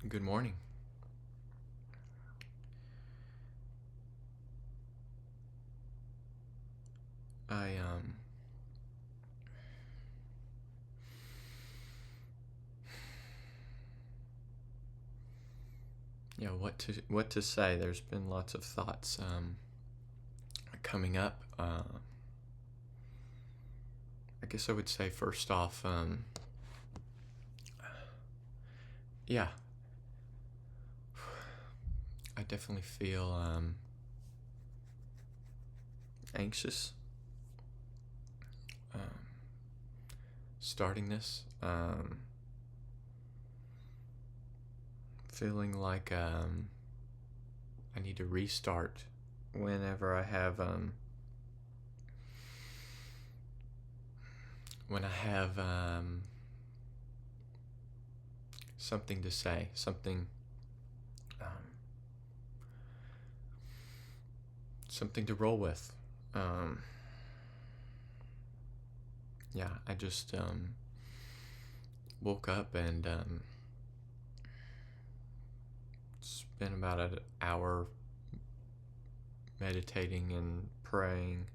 Good morning. I yeah, what to say? There's been lots of thoughts coming up. I guess I would say first off, yeah, I definitely feel anxious um, starting this. Feeling like I need to restart whenever I have when I have something to say, um, something to roll with. Um, yeah, I just woke up and spent about an hour meditating and praying,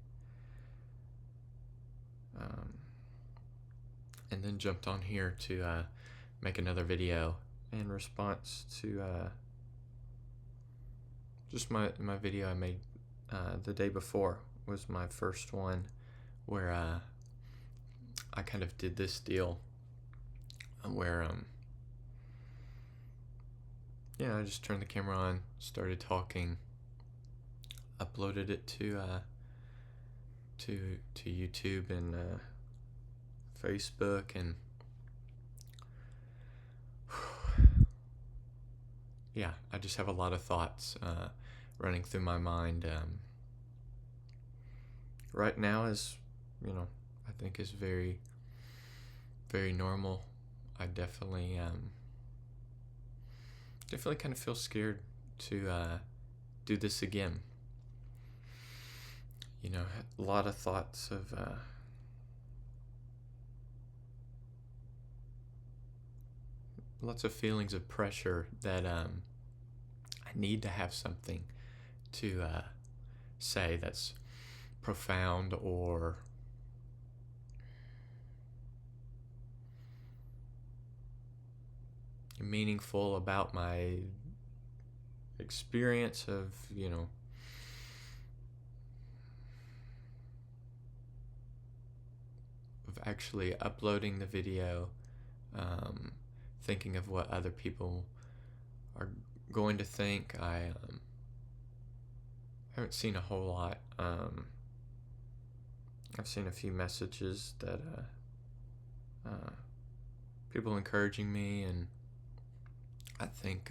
um, and then jumped on here to make another video in response to just my video I made the day before. Was my first one where I kind of did this deal where I just turned the camera on, started talking, uploaded it to YouTube and Facebook, and yeah, I just have a lot of thoughts running through my mind right now. Is I think is very, very normal. I definitely kind of feel scared to do this again. A lot of thoughts of lots of feelings of pressure that I need to have something to say that's profound or meaningful about my experience of actually uploading the video, thinking of what other people are going to think. I haven't seen a whole lot. I've seen a few messages that people encouraging me, and I think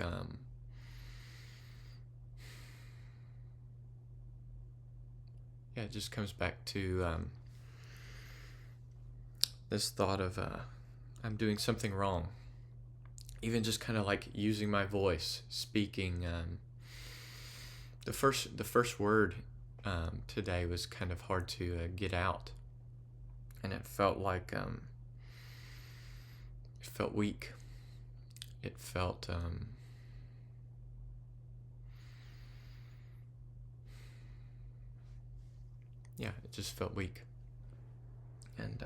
it just comes back to this thought of I'm doing something wrong. Even just kind of like using my voice, speaking. The first word today was kind of hard to get out, and it felt like it felt weak. It felt it just felt weak, and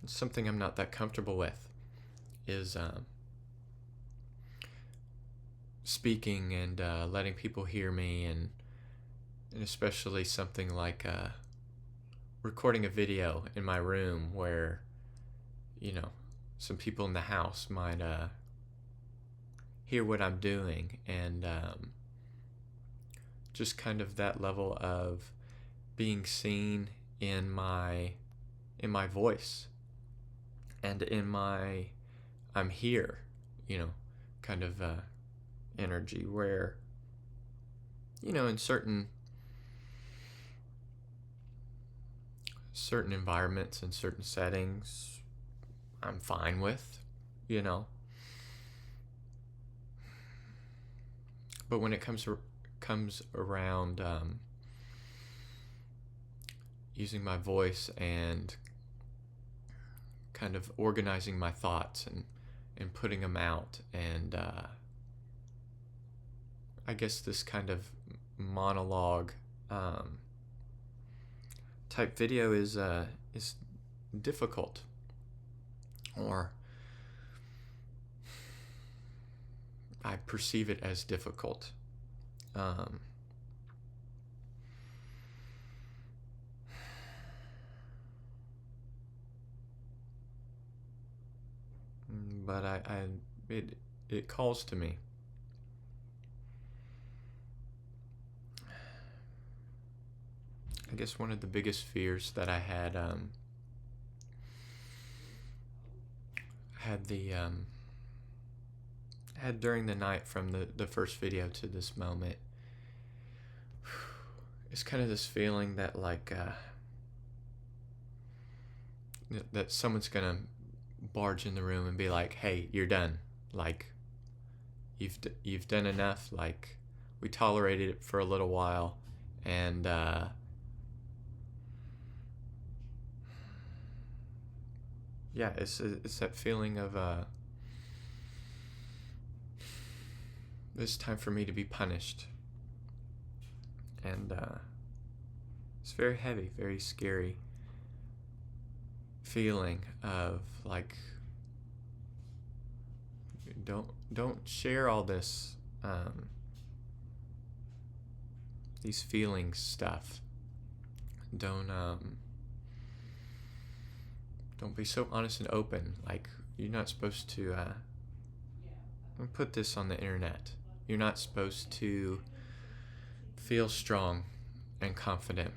it's something I'm not that comfortable with. Is speaking and letting people hear me, and especially something like recording a video in my room where some people in the house might hear what I'm doing, and just kind of that level of being seen in my voice and in my I'm here, kind of energy, where in certain environments and certain settings I'm fine with, but when it comes around using my voice and kind of organizing my thoughts and putting them out. And I guess this kind of monologue type video is difficult, or I perceive it as difficult. But it calls to me. I guess one of the biggest fears that I had had during the night from the first video to this moment is kind of this feeling that like that someone's gonna barge in the room and be like, "Hey, you're done. Like, you've done enough. Like, we tolerated it for a little while, and yeah, it's that feeling of it's time for me to be punished, and it's very heavy, very scary feeling of like, don't share all this these feelings stuff. Don't be so honest and open. Like, you're not supposed to put this on the internet. You're not supposed to feel strong and confident,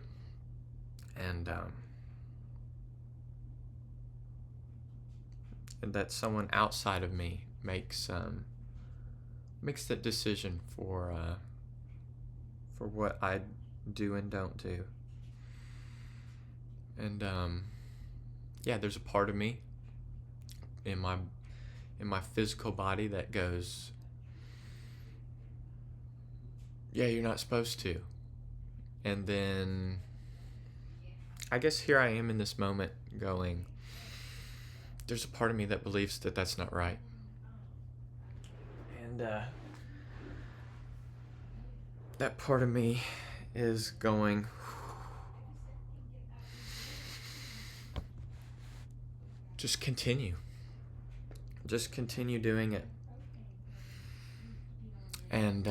and that someone outside of me makes that decision for what I do and don't do. And yeah, there's a part of me in my physical body that goes, yeah, you're not supposed to. And then I guess here I am in this moment going, there's a part of me that believes that that's not right. And that part of me is going, just continue doing it. And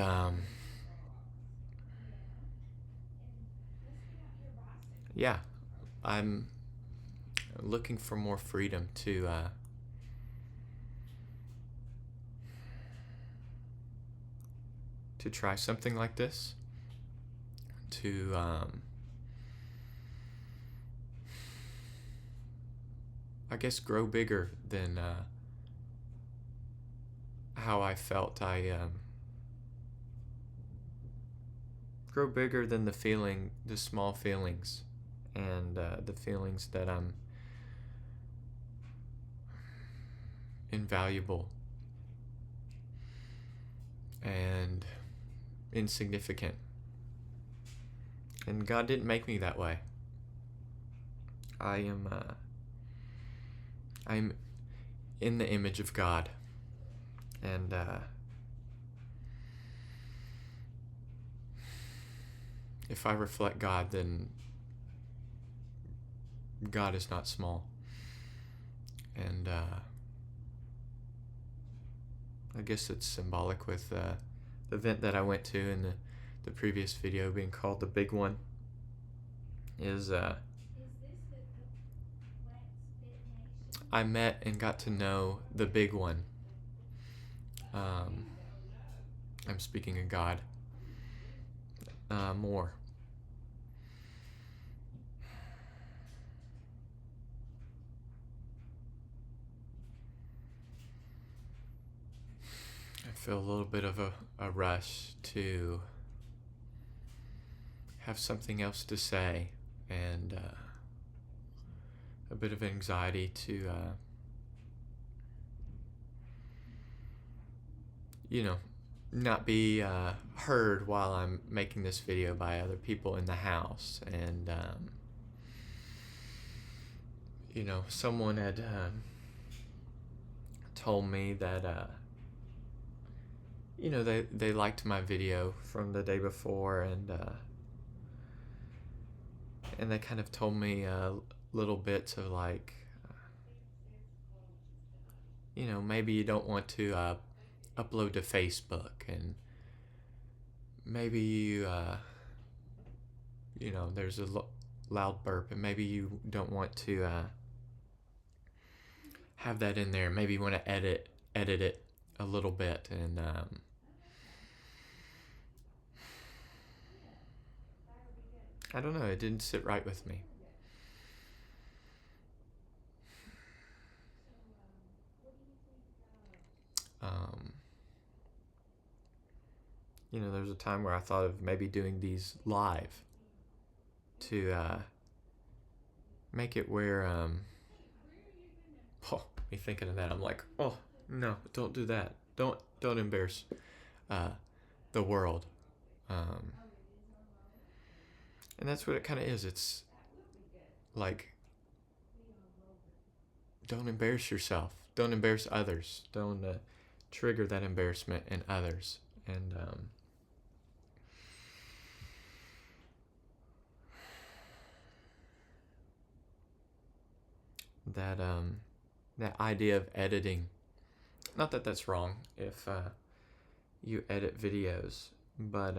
yeah, I'm looking for more freedom to try something like this, to I guess grow bigger than how I felt. I grow bigger than the small feelings, and the feelings that I'm invaluable and insignificant. And God didn't make me that way. I'm in the image of God, and if I reflect God, then God is not small. And I guess it's symbolic with the event that I went to in the previous video being called the Big One. Is I met and got to know the Big One. I'm speaking of God more. I feel a little bit of a rush to have something else to say, and a bit of anxiety to not be heard while I'm making this video by other people in the house. And someone had told me that they liked my video from the day before, and they kind of told me little bits of like, maybe you don't want to upload to Facebook, and maybe there's a loud burp, and maybe you don't want to have that in there. Maybe you want to edit it a little bit, and I don't know. It didn't sit right with me. Um, there's a time where I thought of maybe doing these live to make it where, me thinking of that, I'm like, oh no, don't do that. Don't embarrass uh, the world. Um, and that's what it kind of is. It's like, don't embarrass yourself. Don't embarrass others. Don't trigger that embarrassment in others. And that idea of editing. Not that that's wrong if you edit videos, but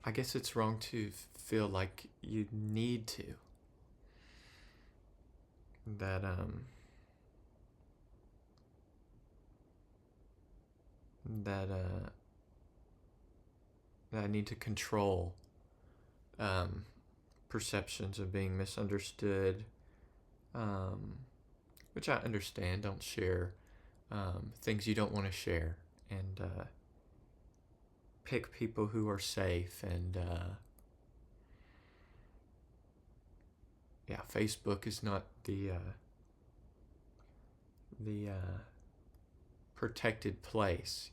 I guess it's wrong to feel like you need to. That I need to control perceptions of being misunderstood, which I understand. Don't share things you don't want to share, and pick people who are safe. And Facebook is not the protected place,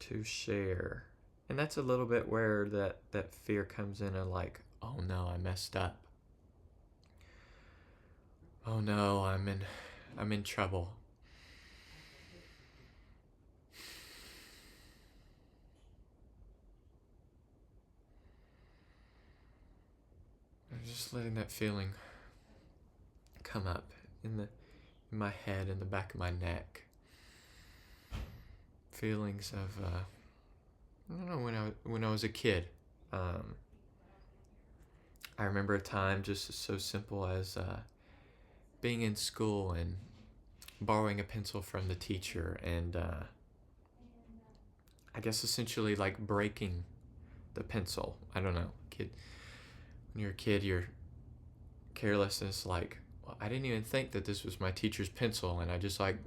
to share. And that's a little bit where that fear comes in, of like, oh no, I messed up. Oh no, I'm in trouble. I'm just letting that feeling come up in my head, in the back of my neck. Feelings of I don't know, when I was a kid. I remember a time just so simple as being in school and borrowing a pencil from the teacher, and I guess essentially like breaking the pencil. I don't know, kid. When you're a kid, you're careless, and it's like, well, I didn't even think that this was my teacher's pencil, and I just like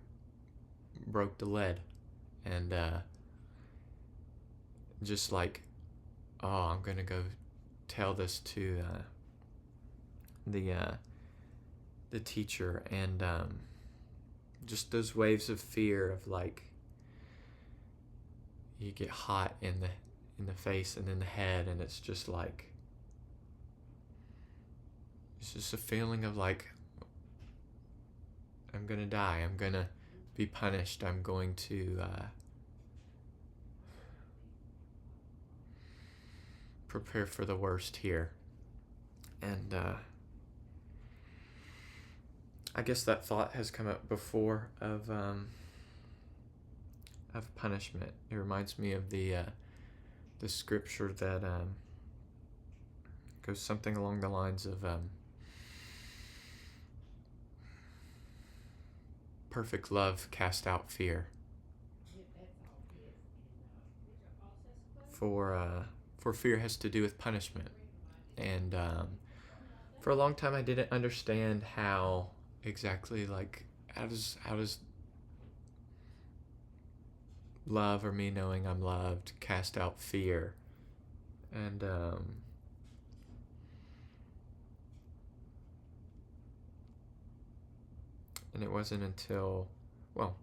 broke the lead, and just like, oh, I'm gonna go tell this to the teacher, and just those waves of fear of like, you get hot in the face and in the head, and it's just like, it's just a feeling of like, I'm gonna die, I'm gonna be punished, I'm going to prepare for the worst here. And I guess that thought has come up before of punishment. It reminds me of the scripture that goes something along the lines of perfect love cast out fear. For fear has to do with punishment, and for a long time I didn't understand how exactly, like, how does love, or me knowing I'm loved, cast out fear. And it wasn't until, well,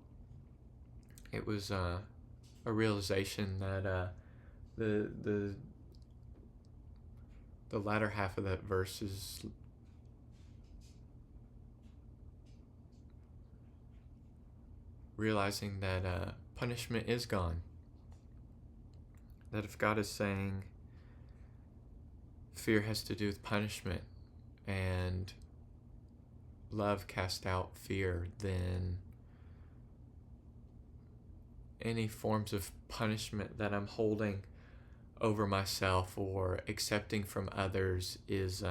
it was a realization that the latter half of that verse is realizing that punishment is gone. That if God is saying fear has to do with punishment and love casts out fear, then any forms of punishment that I'm holding over myself or accepting from others is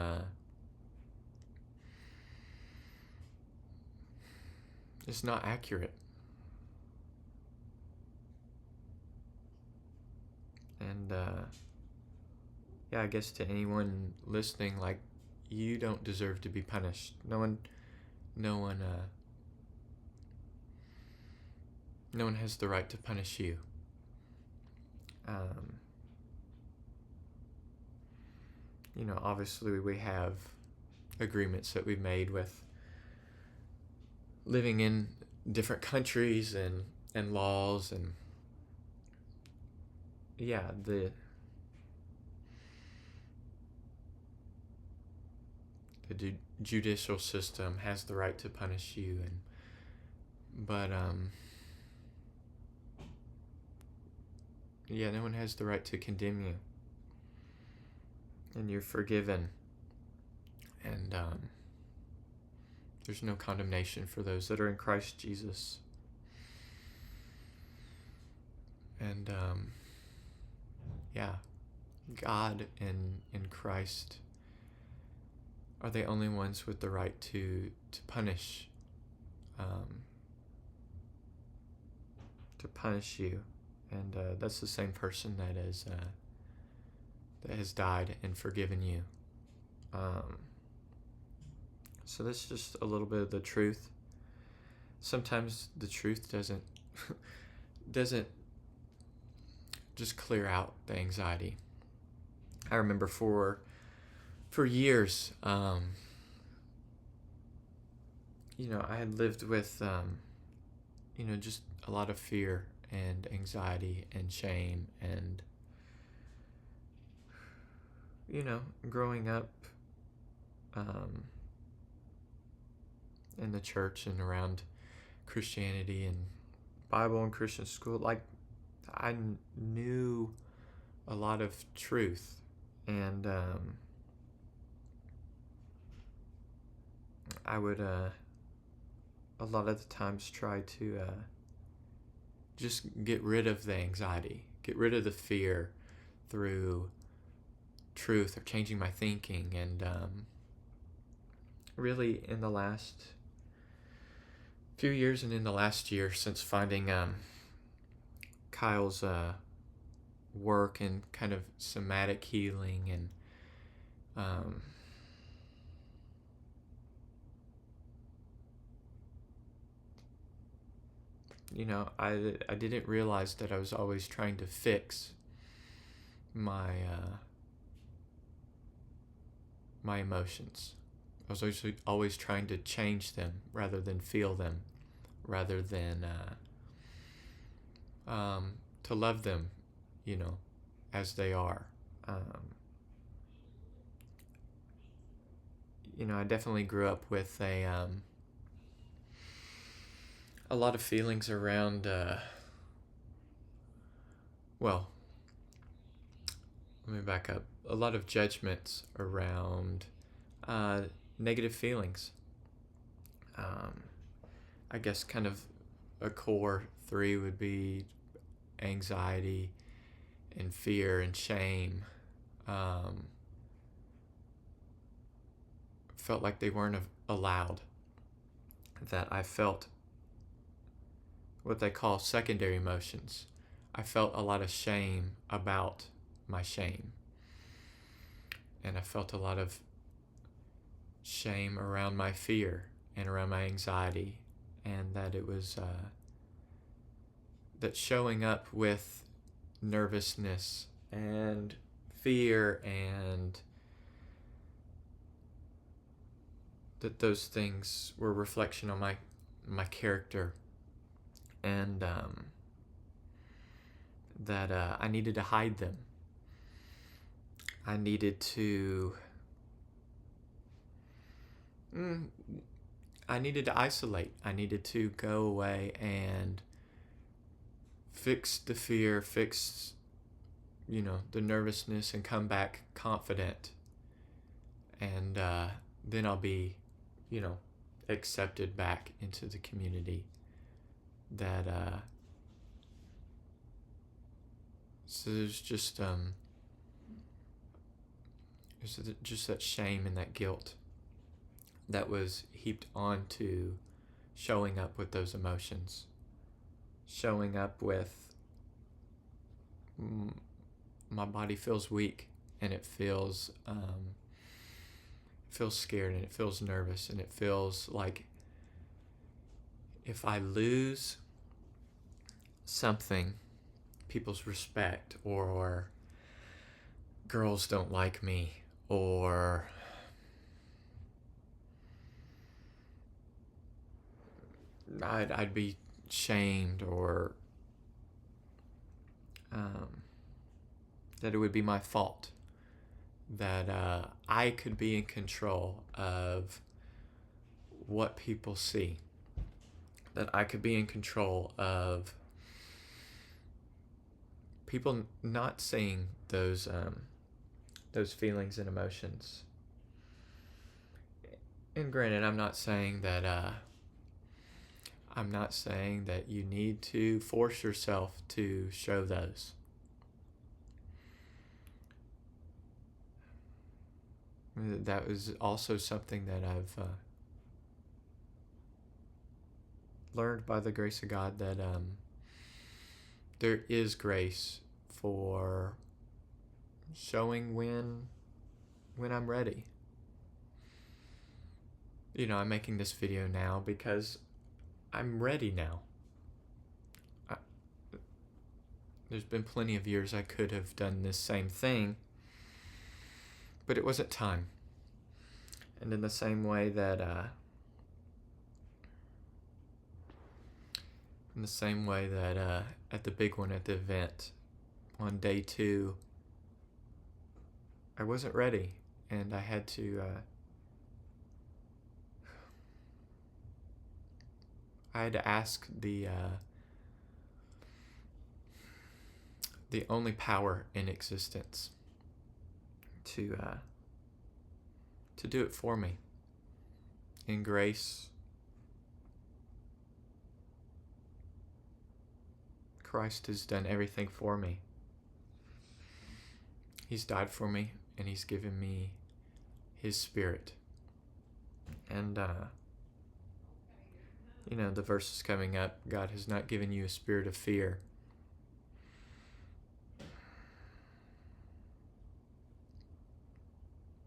not accurate. And yeah, I guess to anyone listening, like, you don't deserve to be punished. No one has the right to punish you. Obviously we have agreements that we've made with living in different countries and laws, and yeah, the judicial system has the right to punish you, but yeah, no one has the right to condemn you, and you're forgiven, and there's no condemnation for those that are in Christ Jesus. And yeah, God and Christ are the only ones with the right to punish you, and that's the same person that has died and forgiven you. So that's just a little bit of the truth. Sometimes the truth doesn't just clear out the anxiety. I remember for years, I had lived with, just a lot of fear and anxiety and shame, and, growing up in the church and around Christianity and Bible and Christian school, like, I knew a lot of truth, and I would a lot of the times try to just get rid of the anxiety, get rid of the fear through truth or changing my thinking. And really in the last few years and in the last year since finding Kyle's work and kind of somatic healing, and I didn't realize that I was always trying to fix my my emotions. I was always trying to change them rather than feel them, rather than to love them, as they are. I definitely grew up with a lot of feelings around, well, let me back up. A lot of judgments around negative feelings. I guess kind of a core 3 would be anxiety and fear and shame. Felt like they weren't allowed. That I felt what they call secondary emotions. I felt a lot of shame about my shame. And I felt a lot of shame around my fear and around my anxiety, and that it was that showing up with nervousness and fear, and that those things were a reflection on my character, and that I needed to hide them. I needed to I needed to isolate. I needed to go away and fix the fear, fix, the nervousness, and come back confident. And then I'll be, you know, accepted back into the community. That so there's just that shame and that guilt that was heaped onto showing up with those emotions, showing up with my body feels weak, and it feels scared, and it feels nervous, and it feels like if I lose something, people's respect, or girls don't like me, or I'd be shamed, or that it would be my fault, that I could be in control of what people see, that I could be in control of people not seeing those feelings and emotions. And granted, I'm not saying that you need to force yourself to show those. That was also something that I've learned by the grace of God, that there is grace for showing when I'm ready. I'm making this video now because I'm ready now. There's been plenty of years I could have done this same thing, but it wasn't time. And in the same way that at the big one, at the event on day 2, I wasn't ready, and I had to ask the only power in existence to do it for me. In grace, Christ has done everything for me. He's died for me, and He's given me His Spirit. And the verse is coming up. God has not given you a spirit of fear,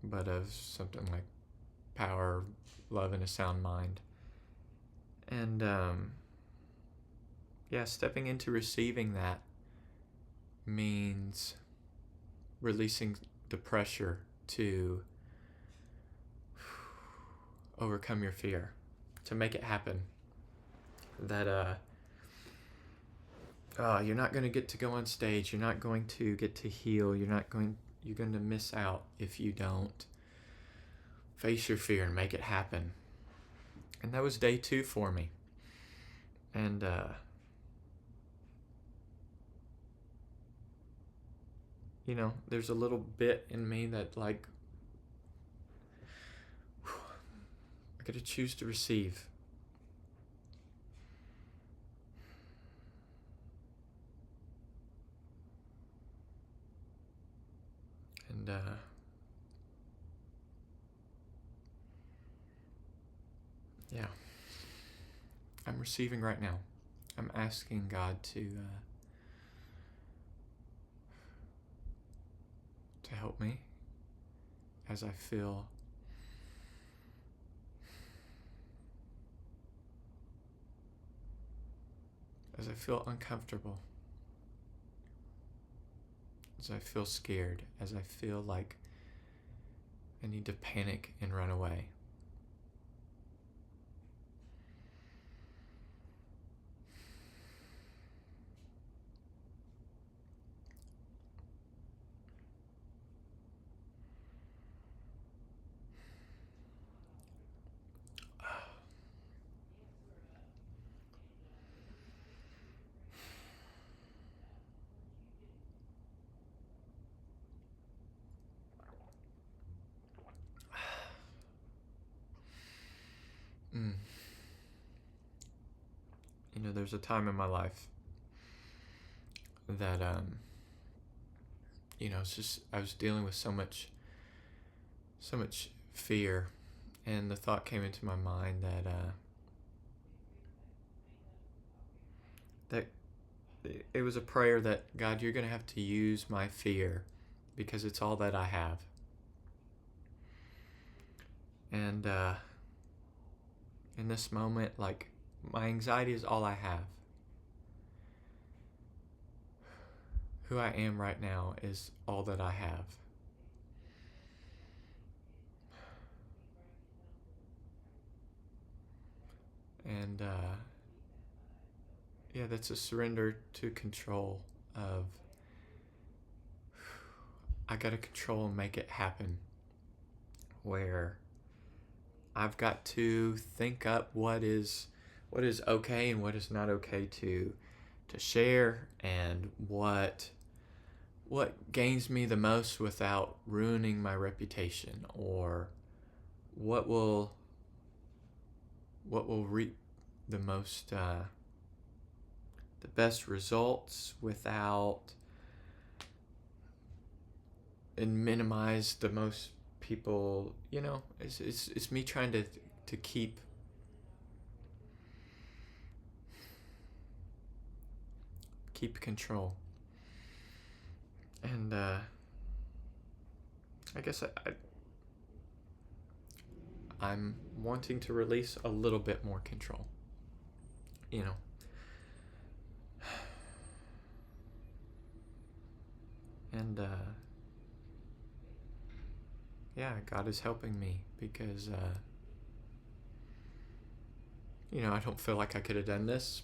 but of something like power, love, and a sound mind. And stepping into receiving that means releasing the pressure to overcome your fear, to make it happen. That you're not going to get to go on stage, you're not going to get to heal, you're going to miss out if you don't face your fear and make it happen. And that was day 2 for me. And there's a little bit in me that I got to choose to receive. And I'm receiving right now. I'm asking God to help me as I feel uncomfortable, as I feel scared, as I feel like I need to panic and run away. there's a time in my life that it's just I was dealing with so much fear, and the thought came into my mind that it was a prayer that, God, you're going to have to use my fear because it's all that I have. And in this moment, like, my anxiety is all I have. Who I am right now is all that I have. And yeah, that's a surrender to control of, I gotta control and make it happen, where I've got to think up what is okay and what is not okay to share, and what gains me the most without ruining my reputation, or what will reap the most the best results without and minimize the most people. It's me trying to keep control. And I guess I'm wanting to release a little bit more control. And yeah, God is helping me because I don't feel like I could have done this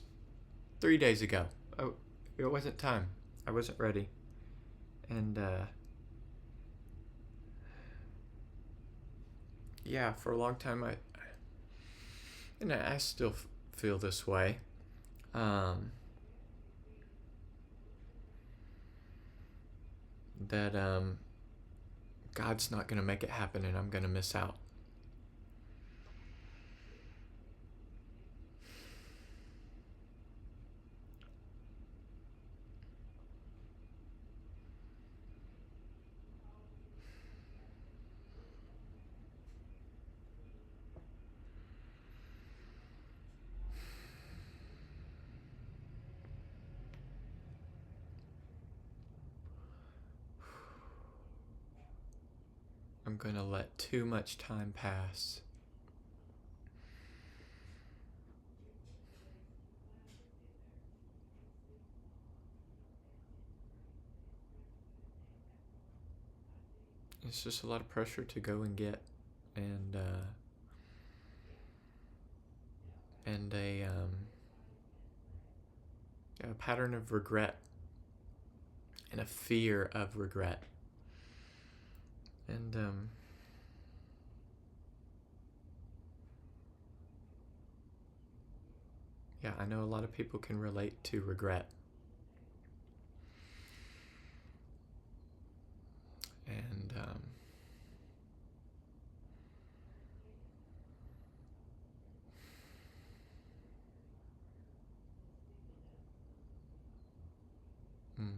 3 days ago. Oh, it wasn't time. I wasn't ready. And yeah, for a long time I still feel this way. That God's not going to make it happen and I'm going to miss out. I'm going to let too much time pass. It's just a lot of pressure to go and get, and a pattern of regret and a fear of regret. And yeah, I know a lot of people can relate to regret. And mm,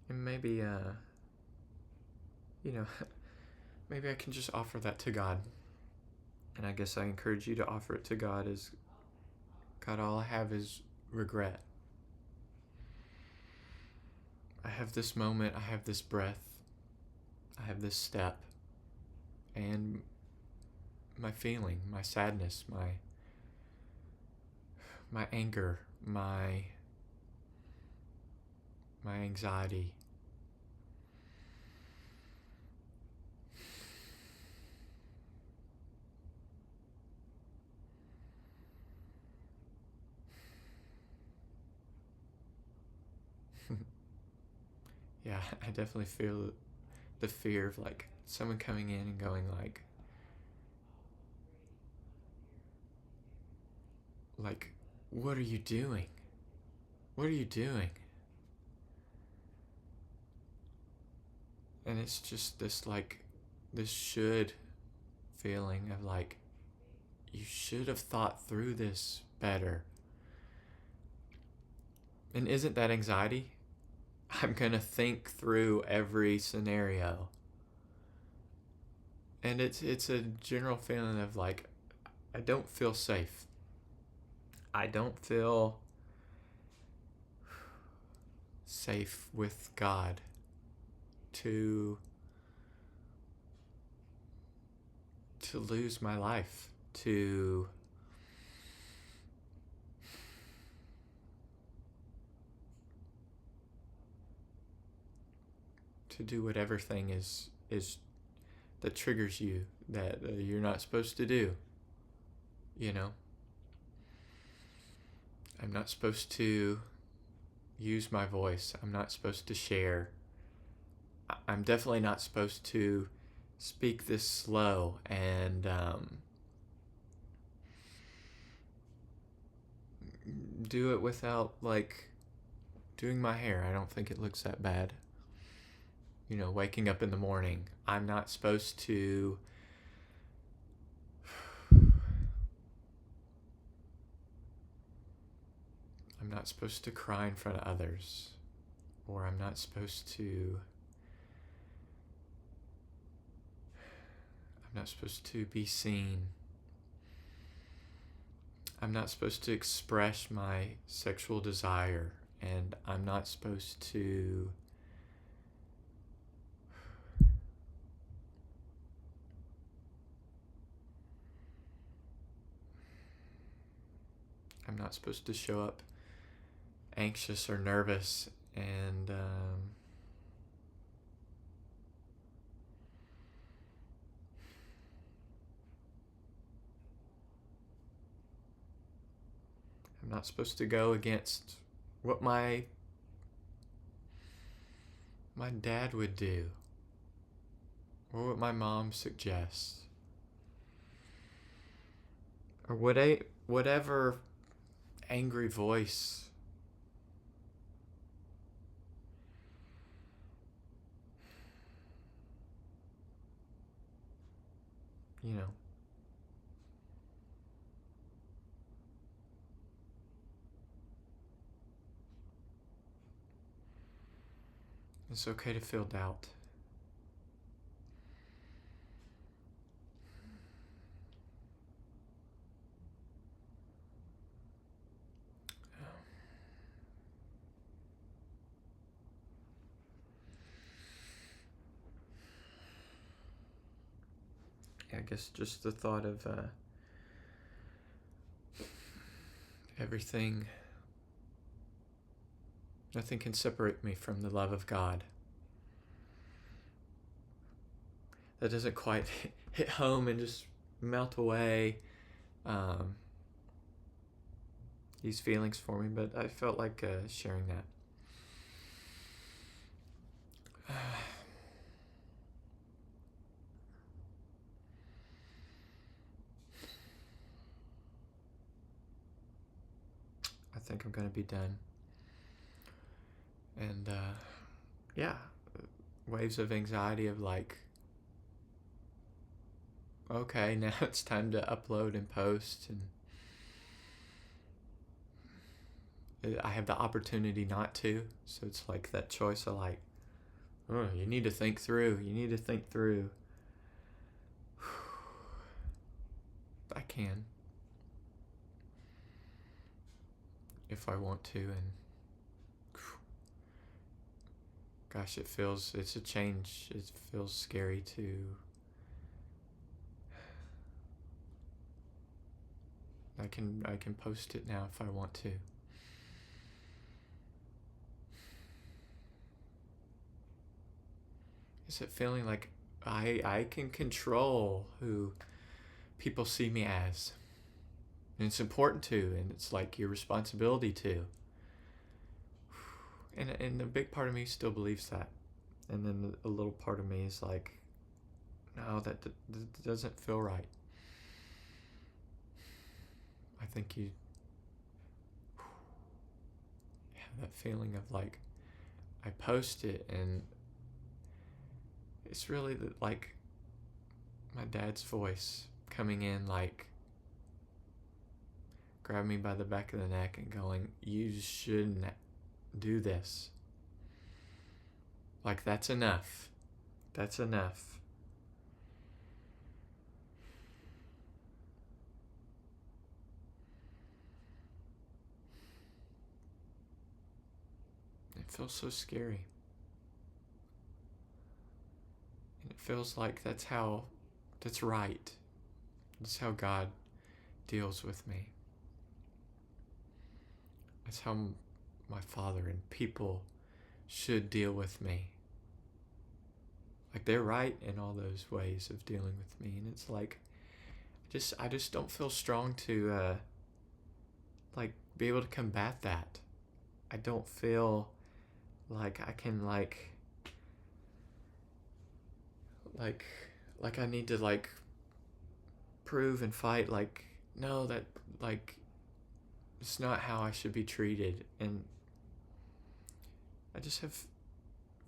and maybe maybe I can just offer that to God. And I guess I encourage you to offer it to God as, God, all I have is regret. I have this moment, I have this breath, I have this step, and my feeling, my sadness, my anger, my anxiety. Yeah, I definitely feel the fear of, like, someone coming in and going like, what are you doing? What are you doing? And it's just this like, this should feeling of like, you should have thought through this better. And isn't that anxiety? I'm gonna think through every scenario. And it's a general feeling of like, I don't feel safe. I don't feel safe with God to lose my life, to do whatever thing is that triggers you that you're not supposed to do. You know, I'm not supposed to use my voice. I'm not supposed to share. I'm definitely not supposed to speak this slow and do it without like doing my hair. I don't think it looks that bad. You know, waking up in the morning. I'm not supposed to cry in front of others, or I'm not supposed to be seen. I'm not supposed to express my sexual desire, and I'm not supposed to show up anxious or nervous, and I'm not supposed to go against what my dad would do, or what my mom suggests, or whatever angry voice you know. It's okay to feel doubt. I guess just the thought of everything, nothing can separate me from the love of God. That doesn't quite hit home and just melt away these feelings for me, but I felt like sharing that. I think I'm gonna be done. And yeah, waves of anxiety of like, okay, now it's time to upload and post, and I have the opportunity not to, so it's like that choice of like, oh, you need to think through. I can, if I want to, and gosh, it's a change. It feels scary to I can post it now if I want to. Is it feeling like I can control who people see me as? And it's important to, and it's like your responsibility to. And a big part of me still believes that. And then a little part of me is like, no, that doesn't feel right. I think you have that feeling of like, I post it and it's really like my dad's voice coming in, like grabbing me by the back of the neck and going, "You shouldn't do this. Like, that's enough. That's enough." It feels so scary. And it feels like that's right. That's how God deals with me. That's how my Father and people should deal with me. Like, they're right in all those ways of dealing with me. And it's like, I just don't feel strong to, like, be able to combat that. I don't feel like I can, like, like I need to, like, prove and fight, like, no, that, like, it's not how I should be treated. And I just have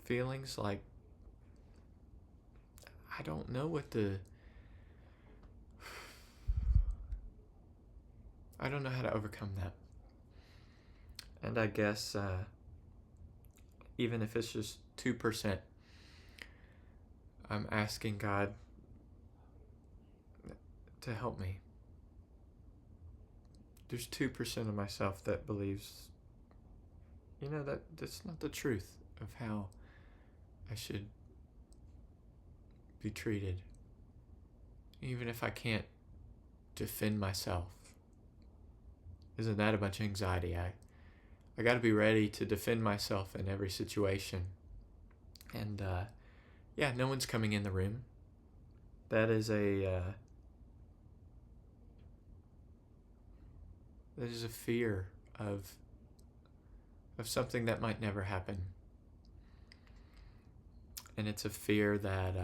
feelings like I don't know I don't know how to overcome that. And I guess, even if it's just 2%, I'm asking God to help me. There's 2% of myself that believes, that's not the truth of how I should be treated. Even if I can't defend myself. Isn't that a bunch of anxiety? I got to be ready to defend myself in every situation. And yeah, no one's coming in the room. That is a fear of something that might never happen. And it's a fear that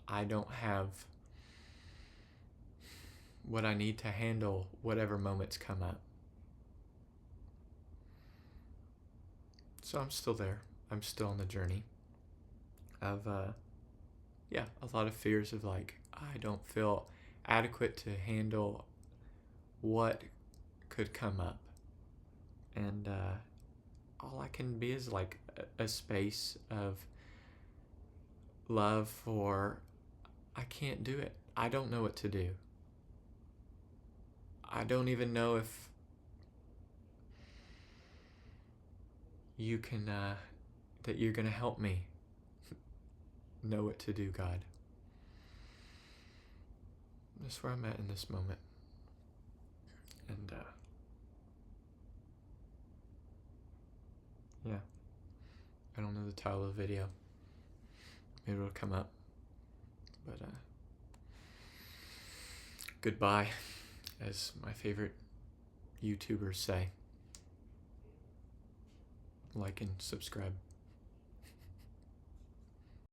I don't have what I need to handle whatever moments come up. So I'm still there. I'm still on the journey of, yeah, a lot of fears of, like, I don't feel adequate to handle what could come up. And all I can be is, like, a space of love for, I can't do it. I don't know what to do. I don't even know if you can, that you're going to help me know what to do, God. That's where I'm at in this moment. And, yeah. I don't know the title of the video. Maybe it'll come up. But, goodbye, as my favorite YouTubers say. Like and subscribe.